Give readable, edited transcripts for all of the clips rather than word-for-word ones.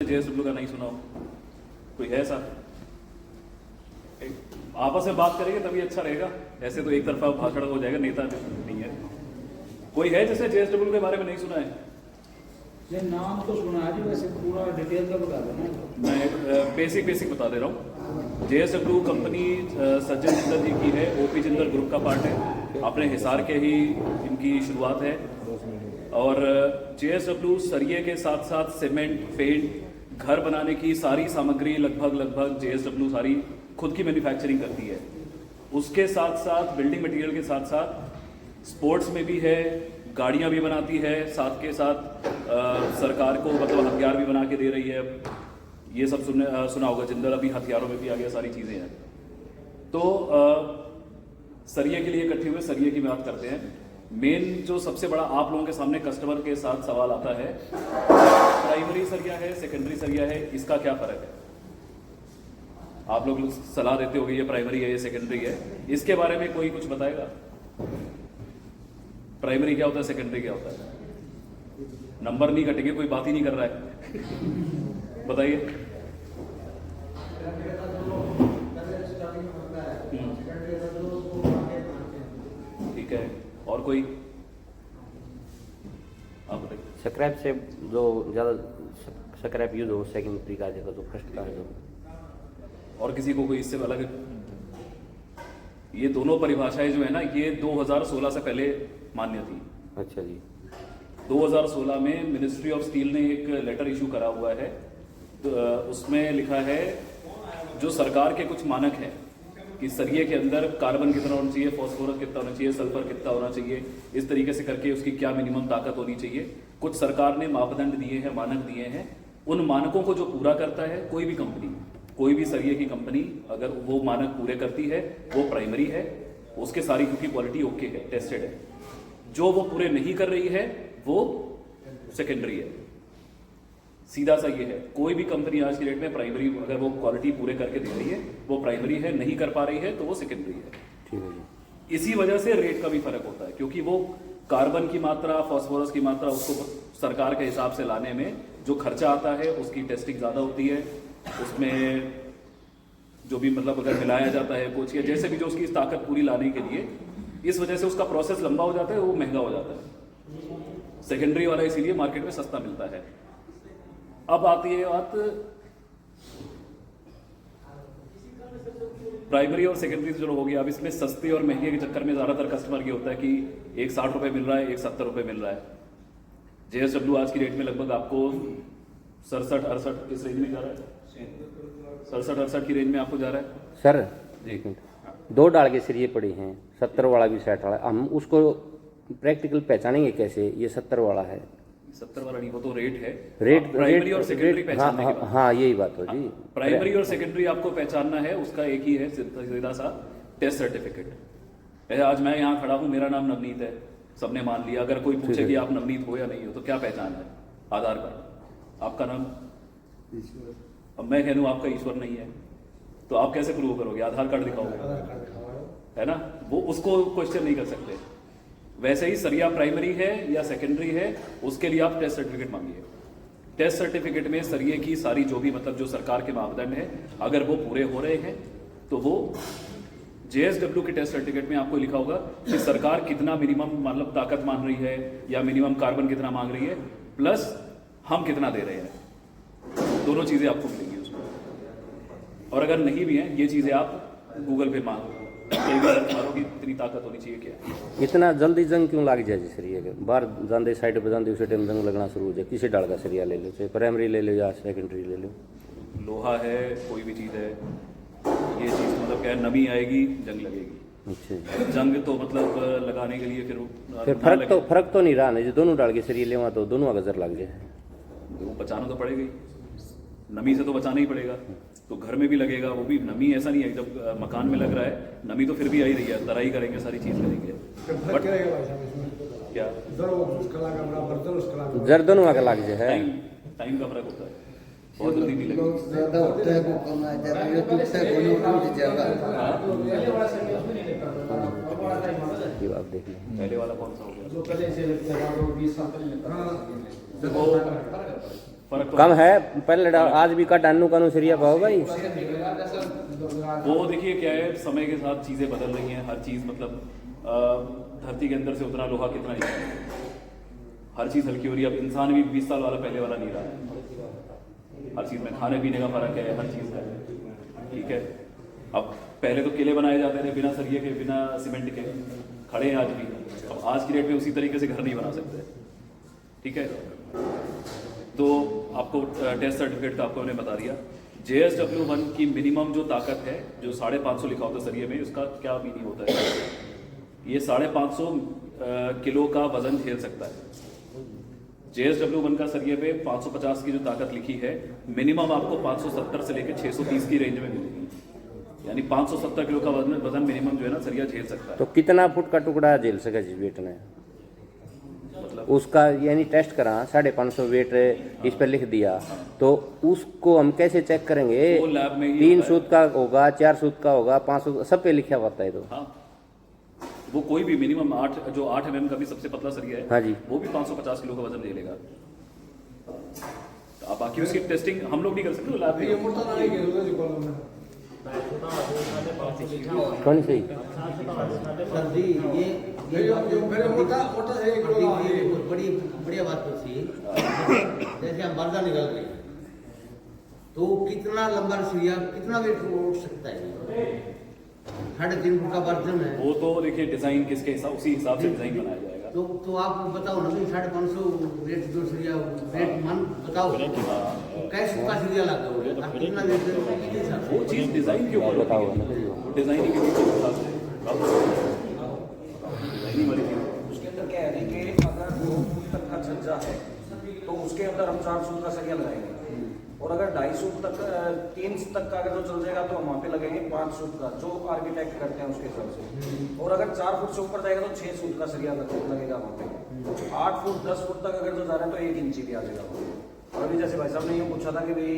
JSW का नहीं सुना हो? कोई है ऐसा? आपस में बात करेंगे तभी अच्छा रहेगा, ऐसे तो एक तरफा भाषण हो जाएगा, नेता नहीं है। कोई है जिसने जेएसडब्ल्यू के बारे में नहीं सुना है? ये नाम तो सुना है जी, वैसे पूरा डिटेल का बता देना। मैं बेसिक बता दे रहा हूँ। जेएसडब्ल्यू कंपनी सज्जन जिंदल जी की है, ओपी जिंदल ग्रुप का पार्ट है, अपने हिसार के ही इनकी शुरुआत है। और जेएसडब्ल्यू सरिये के साथ साथ सीमेंट, पेंट, घर बनाने की सारी सामग्री लगभग जेएसडब्ल्यू सारी खुद की मैन्युफैक्चरिंग करती है। उसके साथ साथ बिल्डिंग मटेरियल के साथ साथ स्पोर्ट्स में भी है, गाड़ियां भी बनाती है, साथ के साथ सरकार को मतलब हथियार भी बना के दे रही है। ये सब सुना होगा, जिंदल अभी हथियारों में भी आ गया, सारी चीज़ें हैं। तो सरिये के लिए इकट्ठे हुए सरिये की बात करते हैं। मेन जो सबसे बड़ा आप लोगों के सामने कस्टमर के साथ सवाल आता है, प्राइमरी सरिया है, सेकेंडरी सरिया है, इसका क्या फ़र्क है? आप लोग सलाह देते होंगे ये प्राइमरी है, ये सेकेंडरी है, इसके बारे में कोई कुछ बताएगा? प्राइमरी क्या होता है, सेकेंडरी क्या होता है? नंबर नहीं कटेंगे, कोई बात ही नहीं कर रहा है। बताइए। ठीक है, और कोई? आप बताइए। स्क्रैप से जो ज़्यादा स्क्रैप यूज हो, सेकेंडरी का जगह जो फर्स्ट का है जो। और किसी को कोई इससे अलग? ये दोनों परिभाषाएं जो है ना, ये 2016 से पहले मान्य थी। अच्छा जी। 2016 में मिनिस्ट्री ऑफ स्टील ने एक लेटर इशू करा हुआ है, तो उसमें लिखा है जो सरकार के कुछ मानक हैं कि सरिये के अंदर कार्बन कितना होना चाहिए, फॉस्फोरस कितना होना चाहिए, सल्फर कितना होना चाहिए, इस तरीके से करके उसकी क्या मिनिमम ताकत होनी चाहिए। कुछ सरकार ने मापदंड दिए हैं, मानक दिए हैं। उन मानकों को जो पूरा करता है कोई भी कंपनी, कोई भी सरिये की कंपनी, अगर वो मानक पूरे करती है वो प्राइमरी है, उसके सारी क्योंकि क्वालिटी ओके है, टेस्टेड है। जो वो पूरे नहीं कर रही है वो सेकेंडरी है। सीधा सा ये है, कोई भी कंपनी आज की डेट में प्राइमरी अगर वो क्वालिटी पूरे करके दे रही है वो प्राइमरी है, नहीं कर पा रही है तो वो सेकेंडरी है। ठीक है जी। इसी वजह से रेट का भी फर्क होता है, क्योंकि वो कार्बन की मात्रा, फॉस्फोरस की मात्रा, उसको सरकार के हिसाब से लाने में जो खर्चा आता है उसकी टेस्टिंग ज़्यादा होती है। उसमें जो भी मतलब अगर मिलाया जाता है कुछ या जैसे भी जो उसकी ताकत पूरी लाने के लिए, इस वजह से उसका प्रोसेस लंबा हो जाता है, वो महंगा हो जाता है। सेकेंडरी वाला इसीलिए मार्केट में सस्ता मिलता है। अब आती है बात प्राइमरी और सेकेंडरी से जो हो गया। अब इसमें सस्ते और महंगे के चक्कर में ज़्यादातर कस्टमर ये होता है कि एक 60 रुपये मिल रहा है, एक 70 रुपये मिल रहा है। जेएसडब्ल्यू आज की डेट में लगभग आपको 67-68 इस रेंज में जा रहा है, 67-68 की रेंज में आपको जा रहा है सर। जी। 2 डाल के सरिये पड़े हैं, 70 वाला भी 60 वाला, हम उसको प्रैक्टिकल पहचानेंगे कैसे? ये 70 वाला है, 70 वाला नहीं, वो तो रेट है। रेट प्राइमरी और सेकेंडरी हाँ, पहचानने के बाद, हाँ यही बात हो जी। प्राइमरी और सेकेंडरी आपको पहचानना है, उसका एक ही है सीधा सा टेस्ट सर्टिफिकेट। आज मैं यहाँ खड़ा हूँ, मेरा नाम नवनीत है, सबने मान लिया। अगर कोई पूछे कि आप नवनीत हो या नहीं हो तो क्या पहचान है? आधार कार्ड। आपका नाम? अब मैं कह दूं आपका ईश्वर नहीं है तो आप कैसे प्रूव करोगे? आधार कार्ड दिखाओगे, है ना? वो उसको क्वेश्चन नहीं कर सकते। वैसे ही सरिया प्राइमरी है या सेकेंडरी है, उसके लिए आप टेस्ट सर्टिफिकेट मांगिए। टेस्ट सर्टिफिकेट में सरिये की सारी जो भी मतलब जो सरकार के मापदंड है, अगर वो पूरे हो रहे हैं तो वो जेएसडब्ल्यू के टेस्ट सर्टिफिकेट में आपको लिखा होगा कि सरकार कितना मिनिमम मतलब ताकत मान रही है या मिनिमम कार्बन कितना मांग रही है, प्लस हम कितना दे रहे हैं। दोनों चीज़ें आपको मिलेंगी उसमें। और अगर नहीं भी हैं ये चीज़ें, आप गूगल पे मांगो की इतनी ताकत होनी चाहिए क्या। इतना जल्दी जंग क्यों लग जाए जी सरिये के? बाहर जाते साइड पर जाते उसी टाइम जंग लगना शुरू हो जाए। किसी डाल का सरिया ले लो, चाहे प्राइमरी ले लो या सेकेंडरी ले लो। लोहा है, कोई भी चीज़ है, ये चीज़ मतलब क्या है, नमी आएगी जंग लगेगी। अच्छा, जंग तो मतलब लगाने के लिए फिर फर्क तो नहीं रहा ना जी। दोनों डाल के सरिये लेवा तो दोनों का गजर लग जाए। वो बचाना तो पड़ेगा ही, नमी से तो बचाना ही पड़ेगा। तो घर में भी लगेगा, वो भी नमी ऐसा नहीं है जब मकान में लग रहा है, नमी तो फिर भी आ ही रही है, तराई करेंगे, सारी चीज़ करेंगे। बट क्या जर्दन का लग जाए है, टाइम का फर्क होता है, बहुत जल्दी नहीं लगेगा। आप देख लें पहले वाला कौन सा हो गया? फर्क तो कम है पहले आज भी का डानू कानू सरिया पाओ भाई। वो देखिए क्या है, समय के साथ चीज़ें बदल रही हैं, हर चीज़ मतलब धरती के अंदर से उतना लोहा कितना निकला है, हर चीज़ हल्की हो रही है। अब इंसान भी 20 साल वाला पहले वाला नहीं रहा है, हर चीज़ में खाने पीने का फ़र्क है, हर चीज़ का, ठीक है। अब पहले तो किले बनाए जाते थे बिना सरिये के, बिना सीमेंट के, खड़े हैं आज भी। अब आज की डेट में उसी तरीके से घर नहीं बना सकते, ठीक है। तो आपको टेस्ट सर्टिफिकेट का आपको मैंने बता दिया। JSW1 की मिनिमम जो ताकत है, जो 550 लिखा होता है सरिये में, उसका क्या मीनिंग होता है? ये 550 किलो का वजन झेल सकता है। JSW1 का सरिये पे 550 की जो ताकत लिखी है, मिनिमम आपको 570 से लेकर 630 की रेंज में मिलेगी, यानी 570 किलो का वजन मिनिमम जो है ना सरिया झेल सकता है। तो कितना फुट का टुकड़ा झेल सका जिस वेट ने, मतलब उसका यानी टेस्ट करा 550 वेट इस पर लिख दिया, तो उसको हम कैसे चेक करेंगे? वो लैब में ही 3 होता है। सूत का होगा, 4 सूत का होगा, 5 सूत, सब पे लिखा होता है। तो हाँ, वो कोई भी मिनिमम 8 mm का भी सबसे पतला सरिया है, हाँ जी, वो भी 550 किलो का वजन ले लेगा। अब बाकी उसकी टेस्टिंग हम लोग नहीं कर सकते, लैब में। कौन सी सर जी ये बड़ी बढ़िया बात पूछी। जैसे हम बर्दा निकल रहे हैं तो कितना लंबा सरिया कितना वेट उठ सकता है? 3.5 फुट का बर्तन है वो तो देखिए डिजाइन किसके हिसाब, उसी हिसाब से डिजाइन बनाया जाएगा। तो आप बताओ ना, 550 वेट जो सरिया वेट मन बताओ, कैसे का सरिया लगा होगा, कितना वेट? वो चीज डिजाइन के ऊपर बताओ ना, वो डिजाइनिंग के हिसाब से डिजाइनिंग वाली चीज। उसके अंदर क्या है कि अगर 2 फुट तक का छज्जा है तो उसके अंदर हम 4 सूत का सरिया लगाएंगे, और अगर 2.5 सूत तक 3 तक का अगर जो चल जाएगा तो हम वहाँ पे लगेंगे 5 सूत का, जो आर्किटेक्ट करते हैं उसके हिसाब से। और अगर 4 फुट से ऊपर जाएगा तो 6 सूत का सरिया लगेगा वहाँ पे। 8 फुट 10 फुट तक अगर जो जा रहा है तो 1 इंची भी आ जाएगा। और अभी जैसे भाई साहब ने यूँ पूछा था कि भाई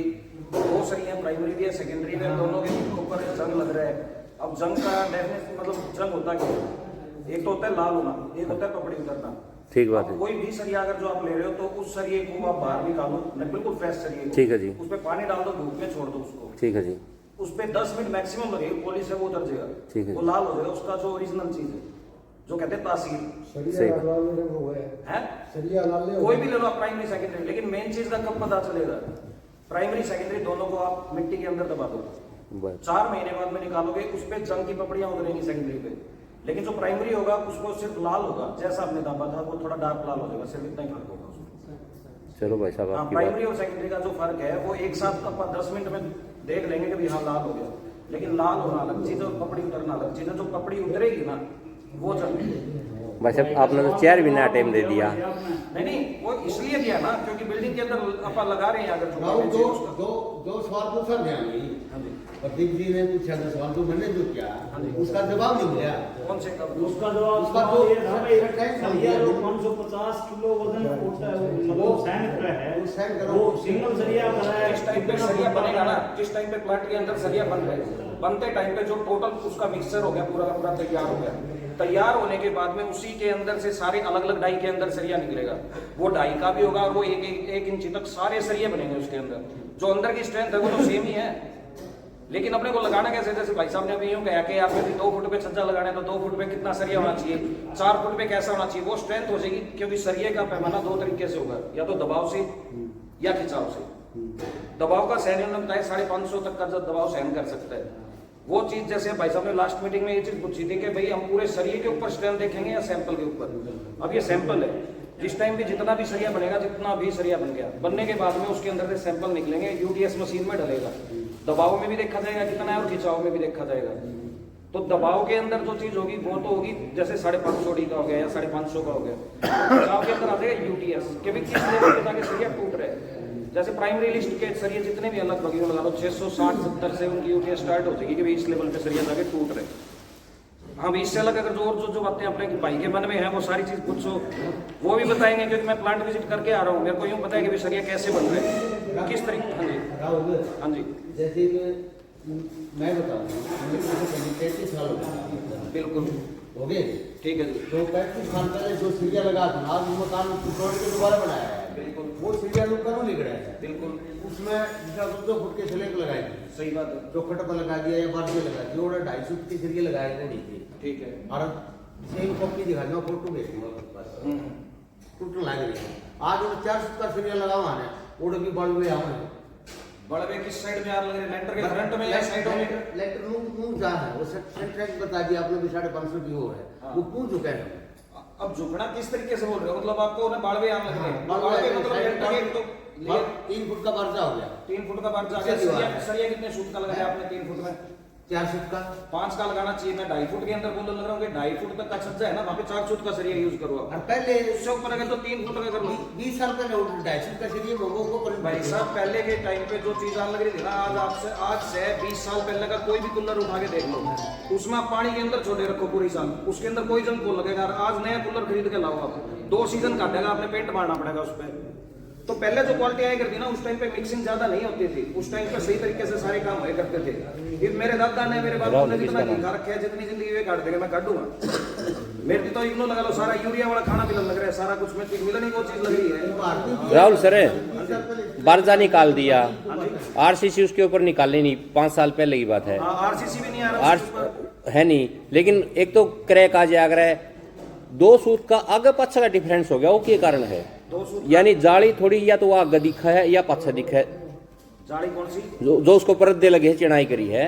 2 सरिया प्राइमरी भी है, सेकेंडरी में, दोनों के ऊपर जंग लग रहा है। अब जंग का डेफिनेशन मतलब जंग होता क्या है? एक तो होता है लाल होना, एक होता है पपड़ी उतरना। ठीक बात है। कोई भी सरिया अगर जो आप ले रहे हो तो उस सरिये को आप बाहर निकालो, बिल्कुल फ्रेश सरिये को, ठीक है जी, उस पर पानी डाल दो, धूप में छोड़ दो उसको, ठीक है जी, उस पर 10 मिनट मैक्सिमम लगेगी, पॉलिश है वो उतर जाएगा, ठीक है। वो लाल हो जाएगा, उसका जो ओरिजिनल चीज है जो कहते हैं तासीर सही है। कोई भी ले लो आप, प्राइमरी सेकेंडरी, लेकिन मेन चीज का कब पता चलेगा? प्राइमरी सेकेंडरी दोनों को आप मिट्टी के अंदर दबा दो, बस 4 महीने बाद में निकालोगे, उस पर जंग की पपड़ियां उतरेंगी सेकेंडरी पे, लेकिन जो प्राइमरी होगा उसको सिर्फ लाल होगा, जैसा आपने दाबा था वो थोड़ा डार्क लाल हो जाएगा, सिर्फ इतना ही फर्क होगा उसमें। चलो भाई साहब हाँ, आपकी बात। प्राइमरी और सेकेंडरी का जो फर्क है वो एक साथ आप 10 मिनट में देख लेंगे कि भाई हाँ लाल हो गया, लेकिन लाल होना अलग चीज और पपड़ी उतरना अलग चीज है। जो पपड़ी उतरेगी ना वो जंग। भाई साहब आपने तो 4 महीना टाइम दे दिया। नहीं वो इसलिए दिया ना क्योंकि बिल्डिंग के अंदर आप लगा रहे हैं, अगर दो सवाल पूछा गया नहीं, प्रदीप जी ने पूछा था सवाल, तो मैंने जो किया उसका जवाब नहीं मिला। कौन से उसका जवाब उसका तो ये था भाई, सरिया जो 550 किलो वजन उठता है, वो मतलब सैंड का है, वो सिंगल सरिया का है। जिस टाइम पे सरिया बनेगा ना, जिस टाइम पे प्लांट के अंदर सरिया बन रहे हैं, बनते टाइम पे जो टोटल उसका मिक्सचर हो गया पूरा का पूरा तैयार हो गया, तैयार होने के बाद में उसी के अंदर से सारे अलग अलग डाई के अंदर सरिया निकलेगा, वो डाई का भी होगा और वो एक इंची तक सारे सरिये बनेंगे उसके अंदर। जो अंदर की स्ट्रेंथ है वो तो सेम ही है, लेकिन अपने को लगाना कैसे? जैसे भाई साहब ने अभी यूँ कहा कि आप यदि 2 फुट पे छज्जा लगाना है तो 2 फुट पे कितना सरिया होना चाहिए, 4 फुट पे कैसा होना चाहिए, वो स्ट्रेंथ हो जाएगी, क्योंकि सरिये का पैमाना 2 तरीके से होगा, या तो दबाव से या खिंचाव से। दबाव का सहन होता है 550 तक का जो दबाव सहन कर सकता है, वो चीज जैसे भाई साहब ने लास्ट मीटिंग में ये चीज पूछी थी कि भाई हम पूरे सरिये के ऊपर स्ट्रेंथ देखेंगे या सैंपल के ऊपर। अब ये सैंपल है, जिस टाइम भी जितना भी सरिया बनेगा, जितना भी सरिया बन गया, बनने के बाद में उसके अंदर से सैंपल निकलेंगे, यूटीएस मशीन में डलेगा, दबाव में भी देखा जाएगा कितना है और खिंचाव में भी देखा जाएगा। तो दबाव के अंदर जो चीज होगी वो तो होगी जैसे 550 का हो गया या 550 का हो गया, खिंचाव के अंदर आ जाएगा यूटीएस के भी किस लेवल पे जाके सरिया टूट रहे हैं। जैसे प्राइमरी लिस्ट के सरिये जितने भी अलग लगे लगा लो 660-70 से उनकी यूटीएस स्टार्ट हो जाएगी कि भाई इस लेवल पे सरिया जाके टूट रहे। हाँ भाई, इससे अलग अगर जो बातें अपने भाई के मन में है वो सारी चीज पूछो, वो भी बताएंगे, क्योंकि मैं प्लांट विजिट करके आ रहा हूँ, मेरे को यूँ पता है कि भाई सरिया कैसे बन रहे हैं, किस तरीके। हाँ जी हाँ जी, जैसे मैं बताऊँ 35 साल हो गए, बिल्कुल हो गए, ठीक है जी, तो 35 साल पहले जो सरिया लगा था आज वो मकान तोड़ के दोबारा बनाया है। बिल्कुल वो सरिया लोग करो लिख रहे हैं बिल्कुल उसमें जिसका 2 फुट के स्लेब लगाएगी, सही बात है, चौखट पर लगा दिया या बार में लगा दिया, और 2.5 फुट की सरिया लगाए थे नीचे। ठीक है। और सेम कॉपी दिखा दो, फोटो भेज दूंगा आपके पास, टूटने लग रही है। आज वो 4 फुट का सरिया लगा हुआ है, उड़ की बड़ हुए हम बड़वे किस साइड में यार लग रहे हैं, लेंटर के फ्रंट में या साइडों में? लेटर मुंह जा है वो सेंटर बता दिया आपने भी 550 की वो है, वो क्यों झुका है? अब झुकना किस तरीके से बोल रहे हो, मतलब आपको उन्हें बाड़वे आम लग रहे हैं? बाड़वे मतलब लेंटर के तो 3 फुट का पर्चा हो गया, 3 फुट का बार जा गया। सरिया कितने फुट का लगाया आपने 3 फुट में? 4 फुट का 5 का लगाना चाहिए। मैं 2.5 फुट के अंदर बोल लग रहा हूँ कि 2.5 फुट तक का छज्जा है ना, वहाँ पे 4 फुट का सरिया यूज करो आप। और पहले उससे ऊपर अगर तो 3 फुट का कर लो। 20 साल पहले 2.5 फुट का सरिया मोगो को पर भाई साहब पहले के टाइम पे जो चीज आने लग रही थी ना, आज से 20 साल पहले का कोई भी कूलर उठा के देख लो, उसमें आप पानी के अंदर छोड़े रखो पूरी साल, उसके अंदर कोई जंग को लगेगा। आज नया कूलर खरीद के लाओ आप, 2 सीजन काटेगा, आपने पेंट मारना पड़ेगा उस पर। तो पहले जो क्वालिटी आया करती ना, उस टाइम पे मिक्सिंग ज्यादा नहीं होती थी, उस टाइम पे सही तरीके से सारे काम हुए करते थे। ये मेरे दादा ने मेरे बाप ने जितना घी रखा है, जितनी जिंदगी वे काट देगा मैं काट दूंगा। मेरे तो इग्नो लगा लो, सारा यूरिया वाला खाना मिलन लग रहा है, सारा कुछ में मिलन ही वो चीज लग रही है। राहुल सर बारजा निकाल दिया, आरसीसी उसके ऊपर निकालनी नहीं, 5 साल पहले की बात है, आरसीसी भी नहीं आ रहा है नहीं। लेकिन एक तो क्रैक आ जाएगा, 2 सूत का आगे पाछा का डिफरेंस हो गया, वो क्या कारण है? यानी जाली थोड़ी या तो आगे दिखा है या पाछा दिखा है। जाली कौन सी? जो उसको पर्दे लगे है, चिनाई करी है।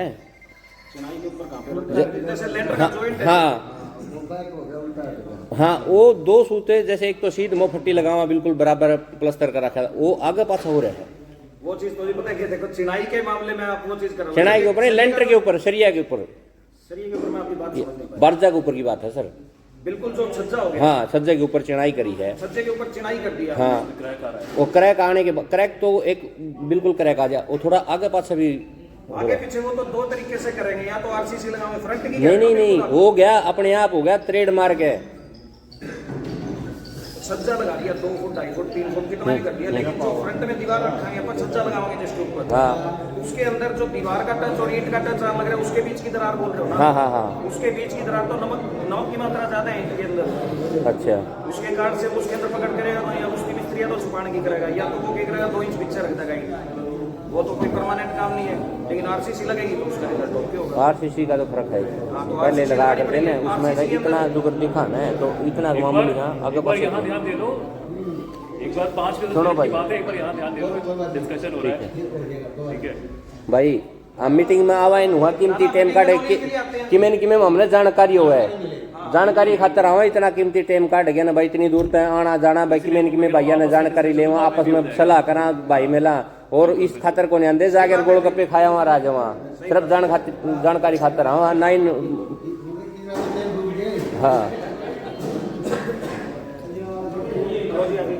चिनाई के ऊपर कहां पे? जैसे लेंटर का जॉइंट है। हाँ वो 2 सूते, जैसे एक तो सीध मोफट्टी लगावा बिल्कुल बराबर प्लस्तर का रखा, वो आगे पाछा हो रहा है। वो चीज तो पता है कि देखो चिनाई के मामले में आप वो चीज कर रहे हो, चिनाई के ऊपर नहीं, लेंटर के ऊपर, सरिया के ऊपर, सरिया के ऊपर मैं आपकी बात समझ नहीं पाया। बारजा के ऊपर की बात है सर। बिल्कुल जो छज्जा हो गया, हाँ छज्जे के ऊपर चिनाई करी है, छज्जे के ऊपर चिनाई कर दिया। हाँ क्रैक आ रहा है। वो क्रैक आने के बाद, क्रैक तो एक बिल्कुल क्रैक आ जाए, वो थोड़ा आगे पाछा भी आगे पीछे वो तो 2 तरीके से करेंगे, या तो आरसीसी लगाओगे फ्रंट की, नहीं हो गया अपने आप, हो गया ट्रेड मार के छज्जा लगा दिया 2 फुट 2.5 फुट 3 फुट कितना भी कर दिया, लेकिन जो फ्रंट में दीवार रखेंगे अपन छज्जा लगाओगे जिसके ऊपर, हाँ उसके अंदर जो दीवार का टच और ईंट का टच लग रहा है, उसके बीच की दरार बोल रहे हो ना? हाँ हाँ हाँ उसके बीच की दरार तो नमक की मात्रा ज्यादा है ईंट के अंदर, अच्छा उसके कारण से उसके अंदर पकड़ करेगा तो, या उसकी मिस्त्री तो छुपाने की करेगा, या तो वो क्या करेगा 2 इंच पीछे रख देगा ईंट, वो तो कोई परमानेंट काम नहीं है। लेकिन आरसीसी लगेगी तो उसका रिजल्ट ओके होगा। आरसीसी का तो फर्क है, हाँ, तो पहले RCC लगा करते ना, RCC उसमें के इतना अंदर- जुगर दिखाना है तो इतना मामूली, हाँ आगे एक बार पाछा यहाँ ध्यान दे दो, एक बार 5 सुनो मिनट भाई। की बात है, एक बार यहाँ ध्यान दे दो, डिस्कशन हो रहा है, ठीक है। भाई हम मीटिंग में आवा इन हुआ कीमती टाइम काटे कि मैंने हमने जानकारी हो है, जानकारी खातर आवा, इतना कीमती टाइम काट गया ना भाई, इतनी दूर तक आना जाना भाई, कि मैंने भैया ने जानकारी ले आपस में सलाह करा भाई मेला, और इस खातर को नहीं आंदे जाकर गोलगप्पे खाया वहाँ राज वहाँ, सिर्फ जानकारी खातर आवा 9 हाँ।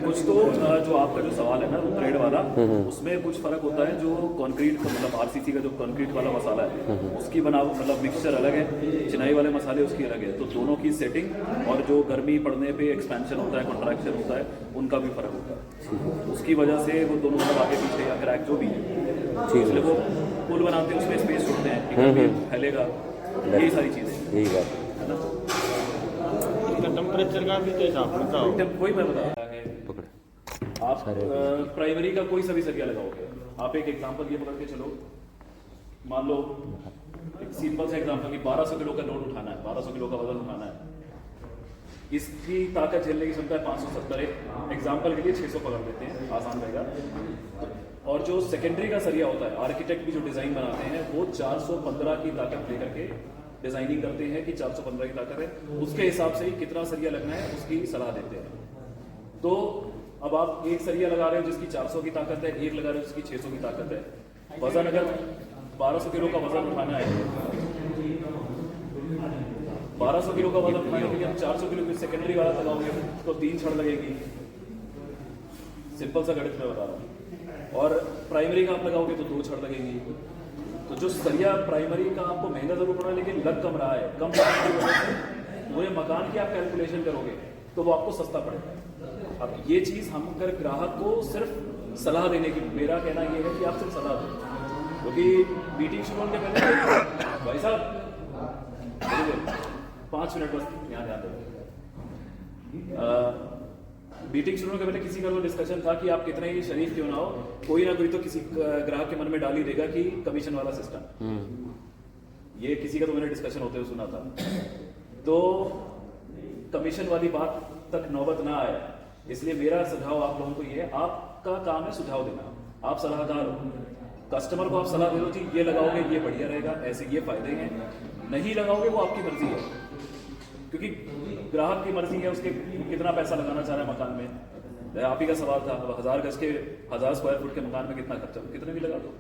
कुछ तो जो आपका जो सवाल है ना ट्रेड वाला, उसमें कुछ फर्क होता है। जो कंक्रीट का मतलब आरसीसी का जो कंक्रीट वाला मसाला है उसकी बनावट मतलब मिक्सचर अलग है, चिनाई वाले मसाले उसकी अलग है, तो दोनों की सेटिंग और जो गर्मी पड़ने पे एक्सपेंशन होता है, कॉन्ट्रैक्शन होता है, उनका भी फर्क होता है। उसकी वजह से वो दोनों मतलब आगे पीछे या क्रैक जो भी है, इसलिए वो पुल बनाते हैं उसमें स्पेस छोड़ते हैं कि गर्मी फैलेगा, यही सारी चीज़ें यही बात है ना। टेम्परेचर का भी तो हिसाब बताओ। कोई मैं बता रहा है, आप प्राइमरी का कोई सा भी सरिया लगाओगे, आप एक एग्जांपल ये पकड़ के चलो, मान लो एक सिंपल सा एग्जांपल कि 1200 किलो का लोड उठाना है, 1200 किलो का वजन उठाना है, इसकी ताकत झेलने की क्षमता है 570, एग्जांपल के लिए 600 पकड़ देते हैं, आसान रहेगा। और जो सेकेंडरी का सरिया होता है, आर्किटेक्ट भी जो डिजाइन बनाते हैं वो 415 की ताकत लेकर के डिजाइनिंग करते हैं कि 415 की ताकत है, उसके हिसाब से ही कितना सरिया लगना है उसकी सलाह देते हैं। तो अब आप एक सरिया लगा रहे हो जिसकी 400 की ताकत है, एक लगा रहे हो जिसकी 600 की ताकत है। वजन अगर 1200 किलो का वजन उठाना है, 1200 किलो का वजन उठाने के लिए हम 400 किलो की सेकेंडरी वाला लगाओगे तो 3 छड़ लगेगी, सिंपल सा गणित में बता रहा हूँ। और प्राइमरी का आप लगाओगे तो 2 छड़ लगेगी। तो जो सरिया प्राइमरी का आपको महंगा जरूर पड़ा, लेकिन लग कम रहा है, कम लागत की वजह से पूरे मकान की आप कैलकुलेशन करोगे तो वो आपको सस्ता पड़ेगा। अब ये चीज़ हम अगर ग्राहक को सिर्फ सलाह देने की, मेरा कहना ये है कि आप सिर्फ सलाह दो, क्योंकि मीटिंग शुरू होने के पहले भाई साहब 5 मिनट बस यहाँ ध्यान दो। मीटिंग शुरू होने के पहले किसी का तो डिस्कशन था कि आप कितने ही शरीफ क्यों ना हो, कोई ना कोई तो किसी ग्राहक के मन में डाल ही देगा कि कमीशन वाला सिस्टम। ये किसी का तो मैंने डिस्कशन होते हुए सुना था। तो कमीशन वाली बात तक नौबत ना आए, इसलिए मेरा सुझाव आप लोगों को ये है, आपका काम है सुझाव देना, आप सलाहकार हो। कस्टमर को आप सलाह दे दो जी ये लगाओगे ये बढ़िया रहेगा, ऐसे ये फायदे हैं, नहीं लगाओगे वो आपकी मर्जी है, क्योंकि ग्राहक की मर्जी है उसके कितना पैसा लगाना चाह रहा है मकान में। आप ही का सवाल था, 1000 गज के 1000 स्क्वायर फुट के मकान में कितना खर्चा, कितने भी लगा दो।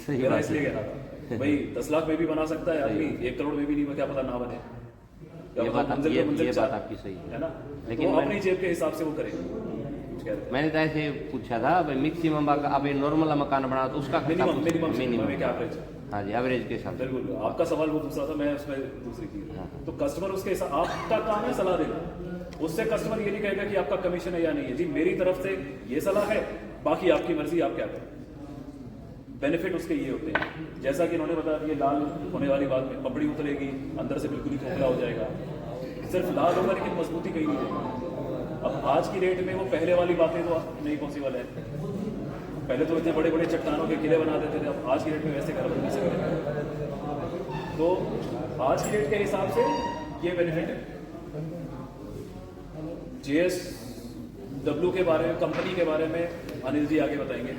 सही मेरा बात इसलिए है। कह रहा था भाई 10 लाख में भी बना सकता है आदमी, 1 करोड़ में भी नहीं, क्या पता ना बने। ये बात आपकी सही है ना, लेकिन वो अपनी जेब के हिसाब से वो करे। मैंने तो ऐसे पूछा था भाई मैक्सिमम अब नॉर्मल मकान बना तो उसका खर्चा मिनिमम एक एवरेज। हाँ जी, एवरेज के हिसाब से। बिल्कुल, आपका सवाल वो दूसरा था, मैं उसमें दूसरी की। तो कस्टमर उसके हिसाब, आपका काम है सलाह देना, उससे कस्टमर ये नहीं कहेगा कि आपका कमीशन है या नहीं है। जी मेरी तरफ से ये सलाह है, बाकी आपकी मर्जी, आप क्या करें। बेनिफिट उसके ये होते हैं, जैसा कि इन्होंने बताया, ये लाल होने वाली बात में पपड़ी उतरेगी, अंदर से बिल्कुल ही खोखला हो जाएगा। सिर्फ लाल होगा लेकिन मजबूती कहीं नहीं देगा। अब आज की डेट में वो पहले वाली बातें तो नहीं पॉसिबल है। पहले तो इतने बड़े बड़े चट्टानों के किले बना देते थे, अब आज की डेट में वैसे घर बनने से करेंगे। तो आज की डेट के हिसाब से ये बेनिफिट है। JSW के बारे में, कंपनी के बारे में अनिल जी आगे बताएंगे।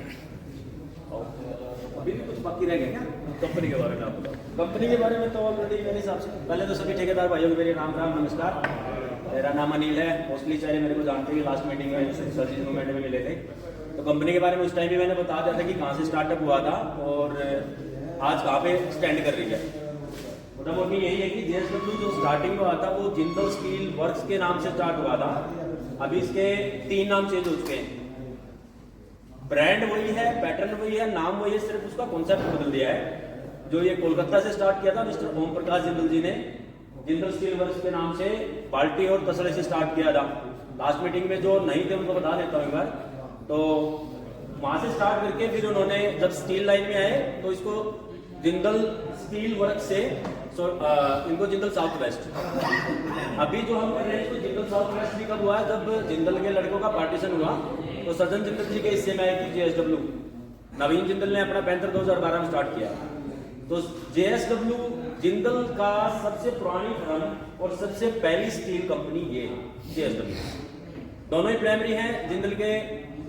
अभी भी कुछ बाकी रह गया क्या कंपनी के बारे में आप बताओ। कंपनी के बारे में? तो ऑलरेडी मेरे हिसाब से पहले तो सभी ठेकेदार भाइयों को मेरे राम नमस्कार। मेरा नाम अनिल है, मोस्टली सारे मेरे को जानते हैं, लास्ट मीटिंग में सर्विस मूवमेंट में मिले थे। तो कंपनी के बारे में उस टाइम भी मैंने बता दिया था कि कहाँ से स्टार्टअप हुआ था और आज कहाँ पे स्टैंड कर रही है। मोटा मोटी यही है कि JSW जो स्टार्टिंग हुआ था वो जिंदल स्टील वर्क्स के नाम से स्टार्ट हुआ था। अभी इसके 3 नाम चेंज हो चुके हैं। ब्रांड वही है, पैटर्न वही है, नाम वही है, सिर्फ उसका कॉन्सेप्ट बदल दिया है। जो ये कोलकाता से स्टार्ट किया था मिस्टर ओम प्रकाश जिंदल जी ने, जिंदल स्टील वर्क्स के नाम से बाल्टी और तसले से स्टार्ट किया था। लास्ट मीटिंग में जो नहीं थे उनको बता देता हूँ एक बार। तो वहां से स्टार्ट करके फिर उन्होंने जब स्टील लाइन में आए तो इसको जिंदल स्टील वर्क से इनको जिंदल साउथ वेस्ट। अभी जो हम कर रहे हैं इसको जिंदल साउथ वेस्ट भी कब हुआ है, जब जिंदल के लड़कों का पार्टीशन हुआ तो सज्जन जिंदल जी के हिस्से में आई थी JSW। नवीन जिंदल ने अपना पैंथर 2012 में स्टार्ट किया। तो JSW जिंदल का सबसे पुरानी फर्म और सबसे पहली स्टील कंपनी ये JSW। दोनों ही प्राइमरी हैं। जिंदल के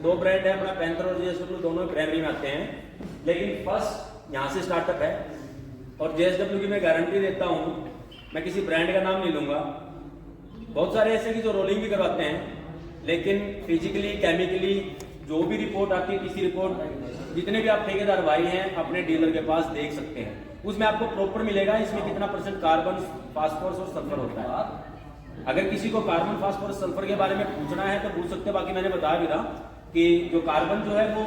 2 ब्रांड है, अपना पैंथर और JSW, दोनों ही प्राइमरी में आते हैं, लेकिन फर्स्ट यहाँ से स्टार्टअप है। और JSW की मैं गारंटी देता हूँ, मैं किसी ब्रांड का नाम नहीं लूंगा, बहुत सारे ऐसे कि जो रोलिंग भी करवाते हैं, लेकिन फिजिकली केमिकली जो भी रिपोर्ट आती है, किसी रिपोर्ट जितने भी आप ठेकेदार भाई हैं अपने डीलर के पास देख सकते हैं, उसमें आपको प्रॉपर मिलेगा इसमें कितना % कार्बन, फास्फोरस और सल्फर होता है। अगर किसी को कार्बन, फास्फोरस, सल्फर के बारे में पूछना है तो पूछ सकते हैं। बाकी मैंने बताया भी था कि जो कार्बन जो है वो